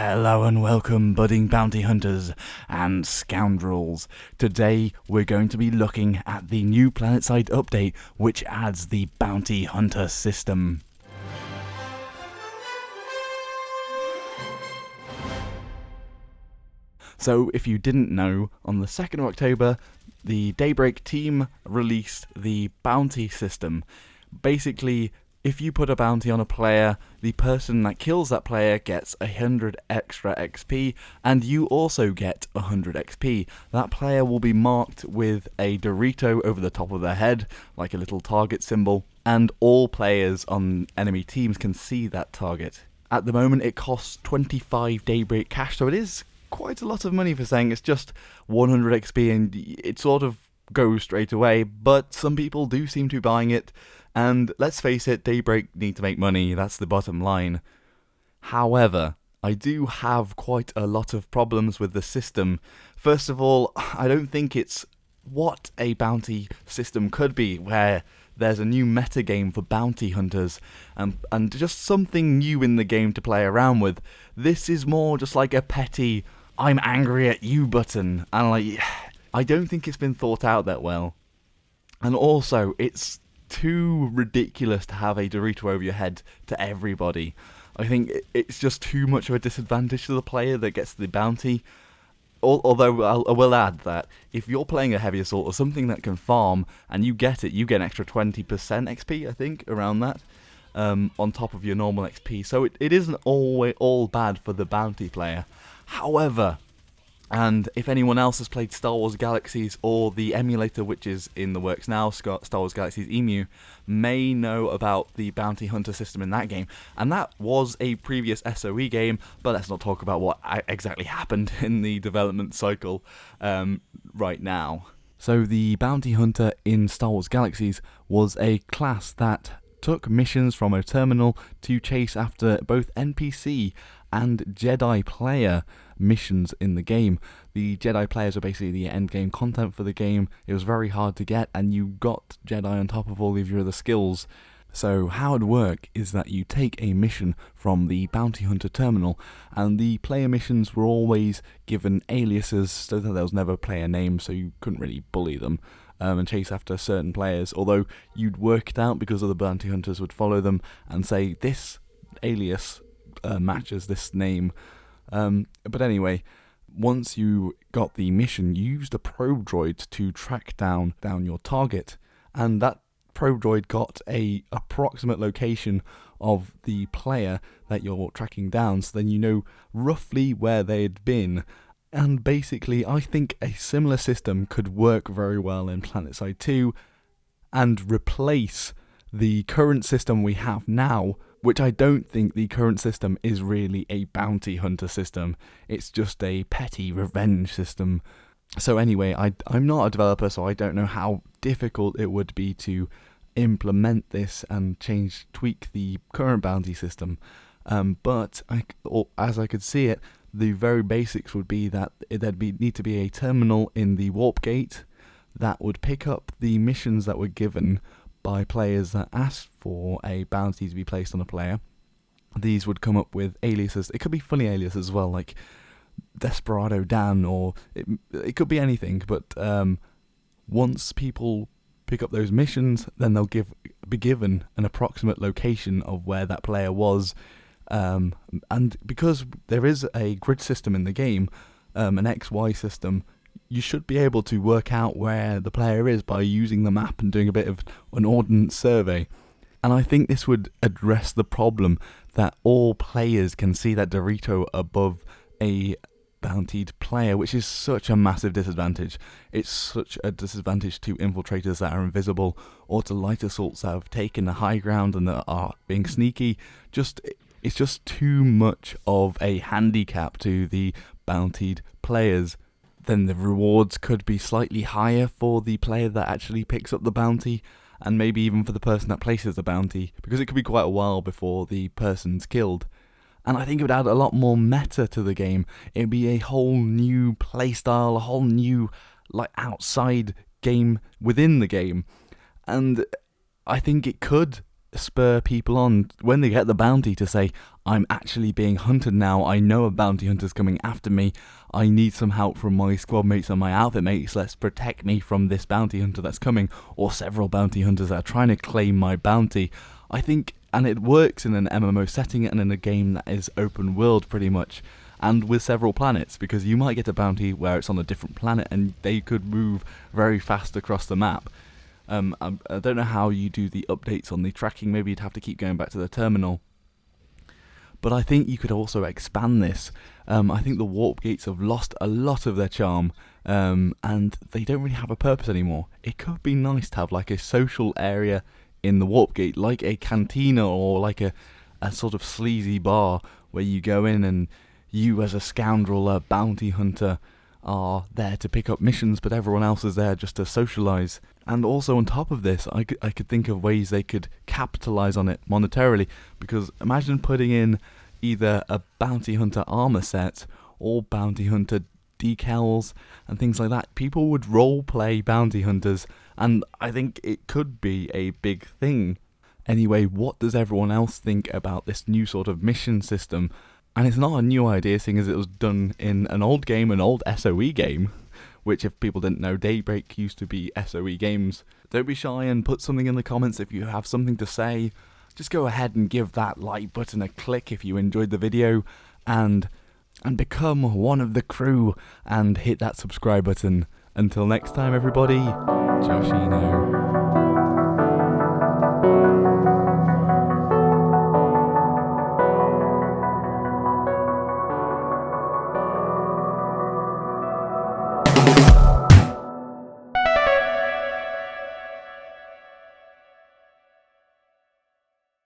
Hello and welcome, budding bounty hunters and scoundrels. Today we're going to be looking at the new Planetside update, which adds the bounty hunter system. So if you didn't know, on the 2nd of October, the Daybreak team released the bounty system. Basically, if you put a bounty on a player, the person that kills that player gets 100 extra XP, and you also get 100 XP. That player will be marked with a Dorito over the top of their head, like a little target symbol, and all players on enemy teams can see that target. At the moment, it costs 25 Daybreak cash, so it is quite a lot of money for saying it's just 100 XP, and it sort of goes straight away, but some people do seem to be buying it. And let's face it, Daybreak need to make money, that's the bottom line. However, I do have quite a lot of problems with the system. First of all, I don't think it's what a bounty system could be, where there's a new metagame for bounty hunters, and just something new in the game to play around with. This is more just like a petty, I'm angry at you button, and I don't think it's been thought out that well. And also, it's too ridiculous to have a Dorito over your head to everybody. I think it's just too much of a disadvantage to the player that gets the bounty. Although I will add that if you're playing a heavy assault or something that can farm and you get it, you get an extra 20% XP, I think, around that, on top of your normal XP. So it isn't always all bad for the bounty player. However, and if anyone else has played Star Wars Galaxies or the emulator which is in the works now, Star Wars Galaxies EMU, may know about the bounty hunter system in that game. And that was a previous SOE game, but let's not talk about what exactly happened in the development cycle right now. So the bounty hunter in Star Wars Galaxies was a class that took missions from a terminal to chase after both NPC and Jedi player missions in the game. The Jedi players are basically the end game content for the game. It was very hard to get, and you got Jedi on top of all of your other skills. So how it would work is that you take a mission from the bounty hunter terminal, and the player missions were always given aliases so that there was never a player name, so you couldn't really bully them and chase after certain players, although you'd work it out because other bounty hunters would follow them and say this alias matches this name. But anyway, once you got the mission, you used a probe droid to track down your target, and that probe droid got a approximate location of the player that you're tracking down, so then you know roughly where they'd been. And basically, I think a similar system could work very well in Planetside 2 and replace the current system we have now, which I don't think the current system is really a bounty hunter system. It's just a petty revenge system. So anyway, I'm not a developer, so I don't know how difficult it would be to implement this and tweak the current bounty system. But as I could see it, the very basics would be that there'd need to be a terminal in the warp gate that would pick up the missions that were given by players that asked for a bounty to be placed on a player. These would come up with aliases. It could be funny aliases as well, like Desperado Dan, or it could be anything. But once people pick up those missions, then they'll be given an approximate location of where that player was. And because there is a grid system in the game, an XY system, you should be able to work out where the player is by using the map and doing a bit of an ordnance survey. And I think this would address the problem that all players can see that Dorito above a bountied player, which is such a massive disadvantage. It's such a disadvantage to infiltrators that are invisible, or to light assaults that have taken the high ground and that are being sneaky. It's just too much of a handicap to the bountied players. Then the rewards could be slightly higher for the player that actually picks up the bounty, and maybe even for the person that places the bounty, because it could be quite a while before the person's killed. And I think it would add a lot more meta to the game. It'd be a whole new playstyle, a whole new outside game within the game. And I think it could spur people on when they get the bounty to say, I'm actually being hunted now, I know a bounty hunter's coming after me, I need some help from my squad mates and my outfit mates, let's protect me from this bounty hunter that's coming, or several bounty hunters that are trying to claim my bounty. I think, and it works in an MMO setting and in a game that is open world pretty much, and with several planets, because you might get a bounty where it's on a different planet and they could move very fast across the map. I don't know how you do the updates on the tracking, maybe you'd have to keep going back to the terminal. But I think you could also expand this. I think the warp gates have lost a lot of their charm, and they don't really have a purpose anymore. It could be nice to have like a social area in the warp gate, like a cantina or like a sort of sleazy bar where you go in and you as a scoundrel, a bounty hunter, are there to pick up missions, but everyone else is there just to socialise. And also on top of this, I could think of ways they could capitalise on it monetarily, because imagine putting in either a bounty hunter armour set or bounty hunter decals and things like that. People would role play bounty hunters, and I think it could be a big thing. Anyway, what does everyone else think about this new sort of mission system? And it's not a new idea, seeing as it was done in an old game, an old SOE game, which, if people didn't know, Daybreak used to be SOE games. Don't be shy and put something in the comments if you have something to say. Just go ahead and give that like button a click if you enjoyed the video, and become one of the crew, and hit that subscribe button. Until next time, everybody, Joshino.